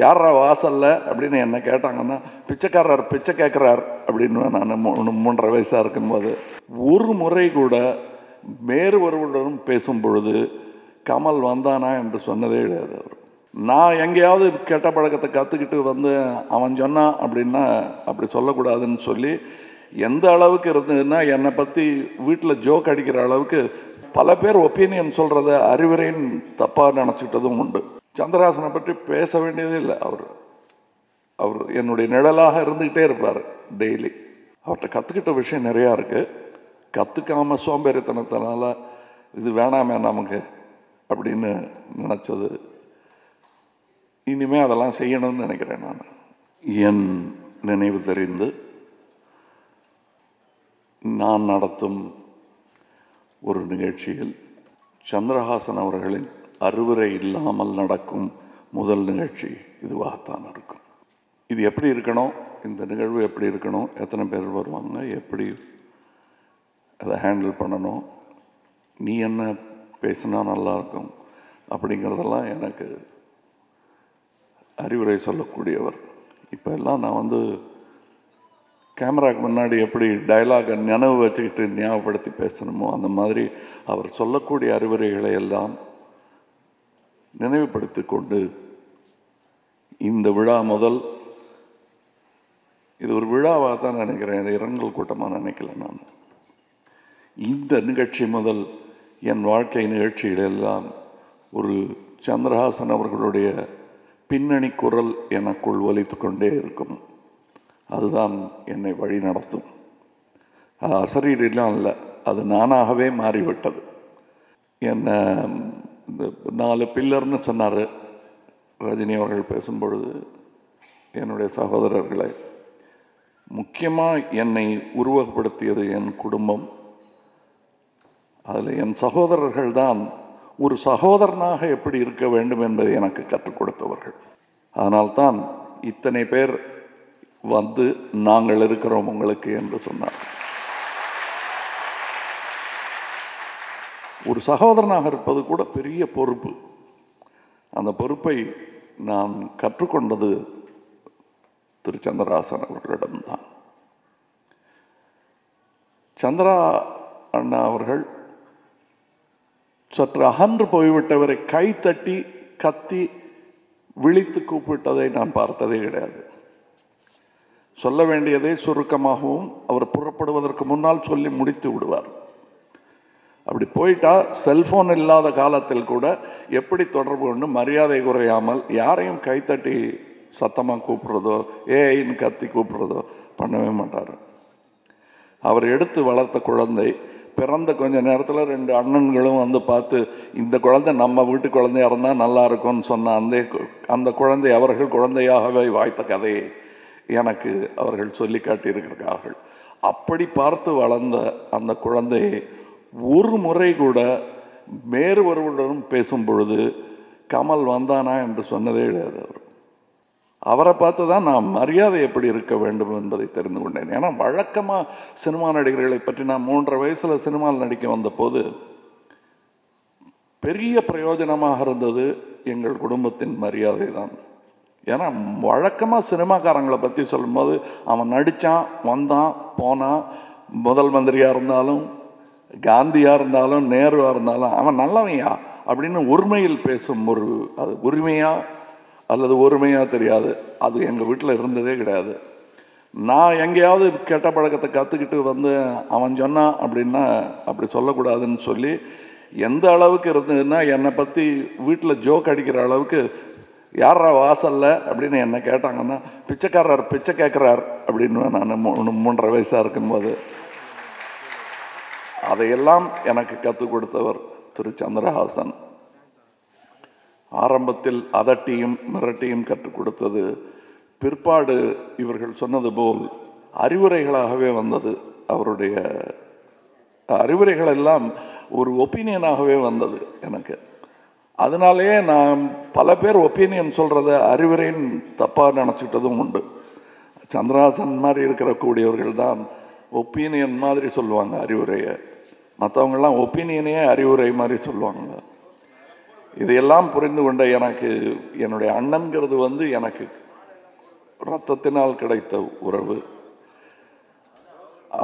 யாரா வாசல்ல அப்படின்னு என்ன கேட்டாங்கன்னா, பிச்சைக்காரர் பிச்சை கேட்குறார் அப்படின்னு. நான் 3.5 வயசாக இருக்கும்போது ஒரு முறை கூட வேறு ஒருவருடன் பேசும் பொழுது கமல் வந்தானா என்று சொன்னதே கிடையாது அவர். நான் எங்கேயாவது கெட்ட பழக்கத்தை கற்றுக்கிட்டு வந்து அவன் சொன்னான் அப்படின்னா அப்படி சொல்லக்கூடாதுன்னு சொல்லி எந்த அளவுக்கு இருந்ததுன்னா, என்னை பற்றி வீட்டில் ஜோக் அடிக்கிற அளவுக்கு பல பேர் ஒப்பீனியன் சொல்கிறத அறிவுரைன்னு தப்பாக நினச்சிக்கிட்டதும் உண்டு. சந்திரஹாசனை பற்றி பேச வேண்டியதே இல்லை. அவர் என்னுடைய நிழலாக இருந்துக்கிட்டே இருப்பார் டெய்லி. அவர்கிட்ட கற்றுக்கிட்ட விஷயம் நிறையா இருக்குது. கற்றுக்காமல் சோம்பேறித்தனத்தினால இது வேணாமே நமக்கு அப்படின்னு நினச்சது. இனிமேல் அதெல்லாம் செய்யணும்னு நினைக்கிறேன். நான் என் நினைவு தெரிந்து நான் நடத்தும் ஒரு நிகழ்ச்சியில் சந்திரஹாசன் அவர்களின் அறிவுரை இல்லாமல் நடக்கும் முதல் நிகழ்ச்சி இதுவாகத்தான் இருக்கும். இது எப்படி இருக்கணும், இந்த நிகழ்வு எப்படி இருக்கணும், எத்தனை பேர் வருவாங்க, எப்படி அதை ஹேண்டில் பண்ணணும், நீ என்ன பேசினா நல்லாயிருக்கும் அப்படிங்கிறதெல்லாம் எனக்கு அறிவுரை சொல்லக்கூடியவர். இப்போ எல்லாம் நான் வந்து கேமராக்கு முன்னாடி எப்படி டைலாகை நினைவு வச்சுக்கிட்டு ஞாபகப்படுத்தி பேசணுமோ அந்த மாதிரி அவர் சொல்லக்கூடிய அறிவுரைகளை எல்லாம் நினைவுபடுத்தி கொண்டு இந்த விழா முதல், இது ஒரு விழாவாக தான் நினைக்கிறேன், இதை இரங்கல் கூட்டமாக நினைக்கல நான். இந்த நிகழ்ச்சி முதல் என் வாழ்க்கை நிகழ்ச்சிகளெல்லாம் ஒரு சந்திரஹாசன் அவர்களுடைய பின்னணி குரல் எனக்குள் ஒலித்து கொண்டே இருக்கும். அதுதான் என்னை வழி நடத்தும். அது அசரீரெல்லாம் இல்லை, அது நானாகவே மாறிவிட்டது. என்ன இந்த 4 பில்லர்னு சொன்னார் ரஜினி அவர்கள் பேசும்பொழுது. என்னுடைய சகோதரர்களை முக்கியமாக என்னை உருவகப்படுத்தியது என் குடும்பம். அதில் என் சகோதரர்கள் தான் ஒரு சகோதரனாக எப்படி இருக்க வேண்டும் என்பதை எனக்கு கற்றுக் கொடுத்தவர்கள். அதனால்தான் இத்தனை பேர் வந்து நாங்கள் இருக்கிறோம் உங்களுக்கு என்று சொன்னார். ஒரு சகோதரனாக இருப்பது கூட பெரிய பொறுப்பு. அந்த பொறுப்பை நான் கற்றுக்கொண்டது திரு சந்திரஹாசன் அவர்களிடம்தான். சந்திரா அண்ணா அவர்கள் சற்று அகன்று போய்விட்டவரை கைத்தட்டி கத்தி விழித்து கூப்பிட்டதை நான் பார்த்ததே கிடையாது. சொல்ல வேண்டியதை சுருக்கமாகவும் அவர் புறப்படுவதற்கு முன்னால் சொல்லி முடித்து விடுவார். அப்படி போயிட்டா செல்போன் இல்லாத காலத்தில் கூட எப்படி தொடர்பு கொண்டு மரியாதை குறையாமல் யாரையும் கைத்தட்டி சத்தமாக கூப்பிட்றதோ ஏன்னு கத்தி கூப்பிட்றதோ பண்ணவே மாட்டார். அவர் எடுத்து வளர்த்த குழந்தை பிறந்த கொஞ்ச நேரத்தில் 2 அண்ணன்களும் வந்து பார்த்து இந்த குழந்தை நம்ம வீட்டு குழந்தையாக இருந்தால் நல்லா இருக்கும்னு சொன்ன அந்த குழந்தை அவர்கள் குழந்தையாகவே வாய்த்த கதையை எனக்கு அவர்கள் சொல்லி காட்டியிருக்கிறார்கள். அப்படி பார்த்து வளர்ந்த அந்த குழந்தையை ஒரு முறை கூட வேறு ஒருவருடன் பேசும் பொழுது கமல் வந்தானா என்று சொன்னதே கிடையாது. அவரை பார்த்து தான் நான் மரியாதை எப்படி இருக்க வேண்டும் என்பதை தெரிந்து கொண்டேன். ஏன்னா வழக்கமாக சினிமா நடிகர்களை பற்றி நான் 3.5 வயசில் சினிமாவில் நடிக்க வந்தபோது பெரிய பிரயோஜனமாக இருந்தது எங்கள் குடும்பத்தின் மரியாதை தான். ஏன்னா வழக்கமாக சினிமாக்காரங்களை பற்றி சொல்லும்போது அவன் நடித்தான், வந்தான், போனான், முதல் மந்திரியாக இருந்தாலும் காந்தியாக இருந்தாலும் நேருவாக இருந்தாலும் அவன் நல்லவையா அப்படின்னு ஒருமையில் பேசும் ஒரு அது உரிமையா அல்லது ஒருமையாக தெரியாது. அது எங்கள் வீட்டில் இருந்ததே கிடையாது. நான் எங்கேயாவது கெட்ட பழக்கத்தை கற்றுக்கிட்டு வந்து அவன் சொன்னான் அப்படின்னா அப்படி சொல்லக்கூடாதுன்னு சொல்லி எந்த அளவுக்கு இருந்ததுன்னா, என்னை பற்றி வீட்டில் ஜோக் அடிக்கிற அளவுக்கு யாரா வாசல்ல அப்படின்னு என்ன கேட்டாங்கன்னா, பிச்சைக்காரர் பிச்சை கேட்குறார் அப்படின்னு. நான் 3.5 வயசாக இருக்கும்போது அதையெல்லாம் எனக்கு கற்றுக் கொடுத்தவர் திரு சந்திரஹாசன். ஆரம்பத்தில் அதட்டியும் மிரட்டியும் கற்றுக் கொடுத்தது பிற்பாடு இவர்கள் சொன்னது போல் அறிவுரைகளாகவே வந்தது. அவருடைய அறிவுரைகள் எல்லாம் ஒரு ஒப்பீனியனாகவே வந்தது எனக்கு. அதனாலேயே நான் பல பேர் ஒப்பீனியன் சொல்கிறத அறிவுரைன்னு தப்பாக நினச்சிக்கிட்டதும் உண்டு. சந்திரஹாசன் மாதிரி இருக்கிற கூடியவர்கள் தான் ஒப்பீனியன் மாதிரி சொல்லுவாங்க அறிவுரையை. மற்றவங்கெல்லாம் ஒப்பீனியனே அறிவுரை மாதிரி சொல்லுவாங்க. இதையெல்லாம் புரிந்து கொண்ட எனக்கு என்னுடைய அண்ணன்கிறது எனக்கு இரத்தத்தினால் கிடைத்த உறவு.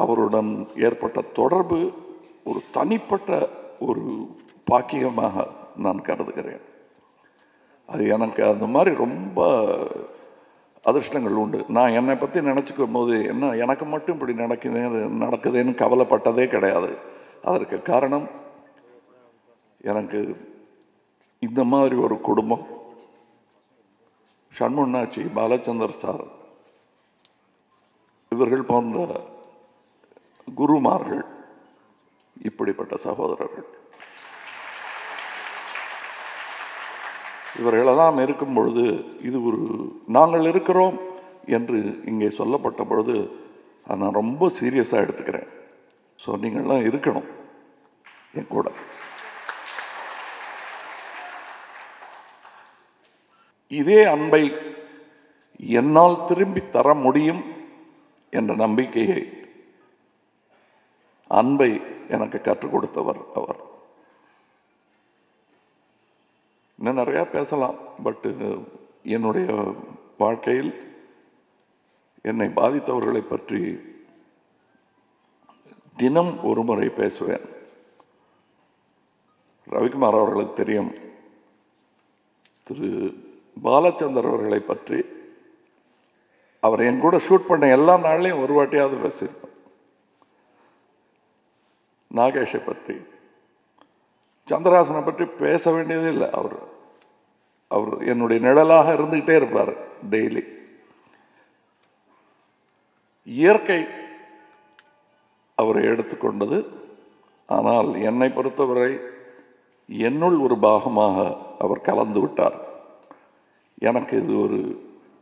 அவருடன் ஏற்பட்ட தொடர்பு ஒரு தனிப்பட்ட ஒரு பாக்கியமாக நான் கருதுகிறேன். அது எனக்கு அந்த மாதிரி ரொம்ப அதிர்ஷ்டங்கள் உண்டு. நான் என்னை பற்றி நினச்சிக்கும் போது எனக்கு மட்டும் இப்படி நடக்குதுன்னு கவலைப்பட்டதே கிடையாது. அதற்கு காரணம் எனக்கு இந்த மாதிரி ஒரு குடும்பம், ஷண்முண்ணாச்சி, பாலச்சந்தர் சார், இவர்கள் போன்ற குருமார்கள், இப்படிப்பட்ட சகோதரர்கள், இவர்களெல்லாம் இருக்கும் பொழுது இது நாங்கள் இருக்கிறோம் என்று இங்கே சொல்லப்பட்ட பொழுது நான் ரொம்ப சீரியஸாக எடுத்துக்கிறேன். ஸோ நீங்கள்லாம் இருக்கணும் என் கூட. இதே அன்பை என்னால் திரும்பி தர முடியும் என்ற நம்பிக்கையை, அன்பை எனக்கு கற்றுக் கொடுத்தவர் அவர். இன்னும் நிறையா பேசலாம், பட் என்னுடைய வாழ்க்கையில் என்னை பாதித்தவர்களை பற்றி தினம் ஒரு முறை பேசுவேன். ரவிக்குமார் அவர்களுக்கு தெரியும். திரு பாலச்சந்தர் அவர்களை பற்றி அவர் என் கூட ஷூட் பண்ண எல்லா நாள்லையும் ஒரு வாட்டியாவது பேசியிருப்பார். நாகேஷை பற்றி, சந்திரஹாசனை பற்றி பேச வேண்டியதே இல்லை. அவர் என்னுடைய நிழலாக இருந்துகிட்டே இருப்பார் டெய்லி. இயற்கை அவரை எடுத்துக்கொண்டது. ஆனால் என்னை பொறுத்தவரை என்னுள் ஒரு பாகமாக அவர் கலந்து விட்டார். எனக்கு இது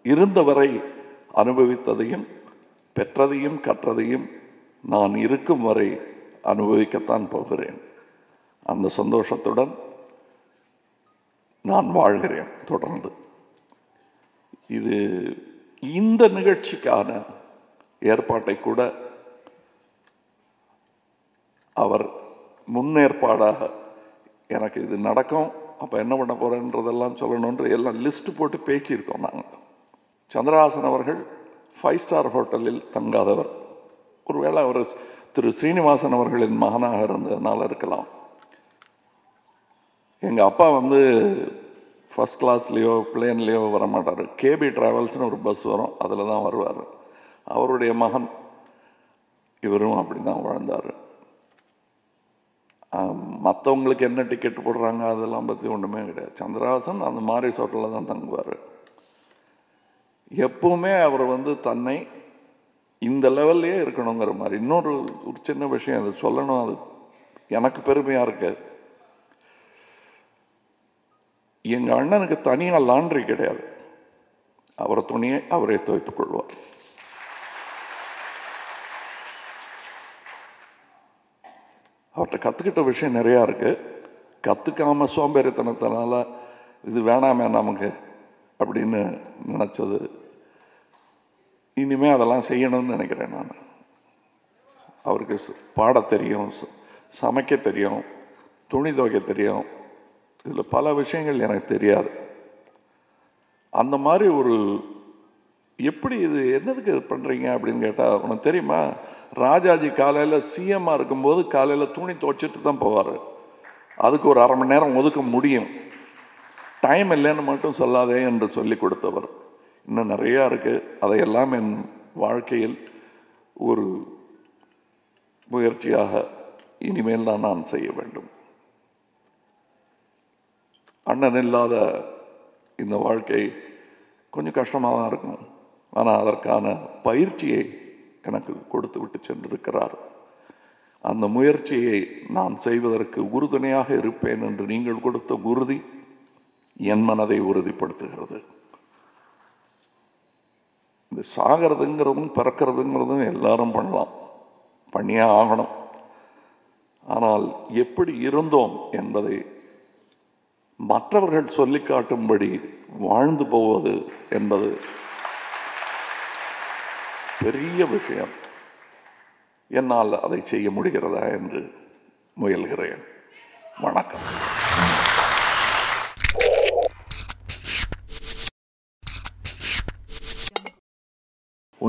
இருந்தவரை அனுபவித்ததையும் பெற்றதையும் கற்றதையும் நான் இருக்கும் வரை அனுபவிக்கத்தான் போகிறேன். அந்த சந்தோஷத்துடன் நான் வாழ்கிறேன் தொடர்ந்து. இந்த நிகழ்ச்சிக்கான ஏற்பாட்டை கூட அவர் முன்னேற்பாடாக எனக்கு இது நடக்கும், அப்போ என்ன பண்ண போகிறேன்றதெல்லாம் சொல்லணுன்ற எல்லாம் லிஸ்ட்டு போட்டு பேசியிருக்கோம் நாங்கள். சந்திரஹாசன் அவர்கள் 5 ஸ்டார் ஹோட்டலில் தங்காதவர். ஒருவேளை அவர் திரு ஸ்ரீனிவாசன் அவர்களின் மகனாக இருந்ததுனால இருக்கலாம். எங்கள் அப்பா ஃபஸ்ட் கிளாஸ்லேயோ பிளேன்லேயோ வரமாட்டார். கேபி ட்ராவல்ஸ்னு ஒரு பஸ் வரும், அதில் தான் வருவார். அவருடைய மகன் இவரும் அப்படி தான் வாழ்ந்தார். மற்றவங்களுக்கு என்ன டிக்கெட் போடுறாங்க அதெல்லாம் பற்றி ஒன்றுமே கிடையாது. சந்திரஹாசன் அந்த மாதிரி ஹோட்டலில் தான் தங்குவார். எப்பவுமே அவர் தன்னை இந்த லெவல்லையே இருக்கணுங்கிற மாதிரி. இன்னொரு சின்ன விஷயம் அது சொல்லணும், அது எனக்கு பெருமையாக இருக்கு. எங்கள் அண்ணனுக்கு தனியாக லாண்ட்ரி கிடையாது. அவரை துணியை அவரே துவைத்துக் கொள்வார். அவர்கிட்ட கற்றுக்கிட்ட விஷயம் நிறையா இருக்குது. கற்றுக்காமல் சோம்பேறித்தனத்தினால இது வேணாமே நமக்கு அப்படின்னு நினச்சது. இனிமேல் அதெல்லாம் செய்யணும்னு நினைக்கிறேன் நான். அவருக்கு பாட தெரியும், சமைக்க தெரியும், துணி துவைக்க தெரியும். இதில் பல விஷயங்கள் எனக்கு தெரியாது. அந்த மாதிரி எப்படி இது என்னதுக்கு பண்ணுறீங்க அப்படின்னு கேட்டால், உனக்கு தெரியுமா, ராஜாஜி காலையில் சிஎம்மாக இருக்கும்போது காலையில் துணி துவைச்சிட்டு தான் போவார். அதுக்கு ஒரு அரை மணி நேரம் ஒதுக்க முடியும், டைம் இல்லைன்னு மட்டும் சொல்லாதே என்று சொல்லி கொடுத்தவர். இன்னும் நிறையா இருக்குது. அதையெல்லாம் என் வாழ்க்கையில் ஒரு முயற்சியாக இனிமேல் தான் நான் செய்ய வேண்டும். அண்ணன் இல்லாத இந்த வாழ்க்கை கொஞ்சம் கஷ்டமாக தான் இருக்கும். ஆனால் அதற்கான பயிற்சியை எனக்கு கொடுத்து விட்டு சென்றிருக்கிறார். அந்த முயற்சியை நான் செய்வதற்கு உறுதுணையாக இருப்பேன் என்று நீங்கள் கொடுத்த உறுதி என் மனதை உறுதிப்படுத்துகிறது. இந்த சாகிறதுங்கிறதும் பிறக்கிறதுங்கிறதும் எல்லாரும் பண்ணலாம், பண்ணியே ஆகணும். ஆனால் எப்படி இருந்தோம் என்பதை மற்றவர்கள் சொல்லி காட்டும்படி வாழ்ந்து போவது என்பது பெரிய விஷயம். என்னால் அதை செய்ய முடிகிறதா என்று முயல்கிறேன். வணக்கம்.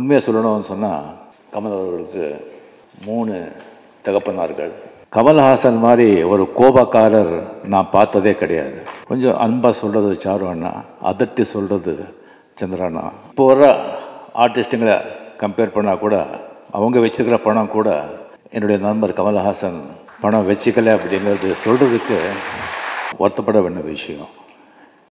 உண்மையை சொல்லணும்னு சொன்னால் கமல் அவர்களுக்கு 3 தகப்பனார்கள். கமல்ஹாசன் மாதிரி ஒரு கோபக்காரர் நான் பார்த்ததே கிடையாது. கொஞ்சம் அன்பாக சொல்கிறது சாரு அண்ணா, அதட்டி சொல்கிறது சந்திராண்ணா. இப்போ வர ஆர்டிஸ்ட்டுங்களை கம்பேர் பண்ணால் கூட அவங்க வச்சுக்கிற பணம் கூட என்னுடைய நண்பர் கமல்ஹாசன் பணம் வச்சுக்கல அப்படிங்கிறது சொல்கிறதுக்கு வருத்தப்பட வேண்டிய விஷயம்.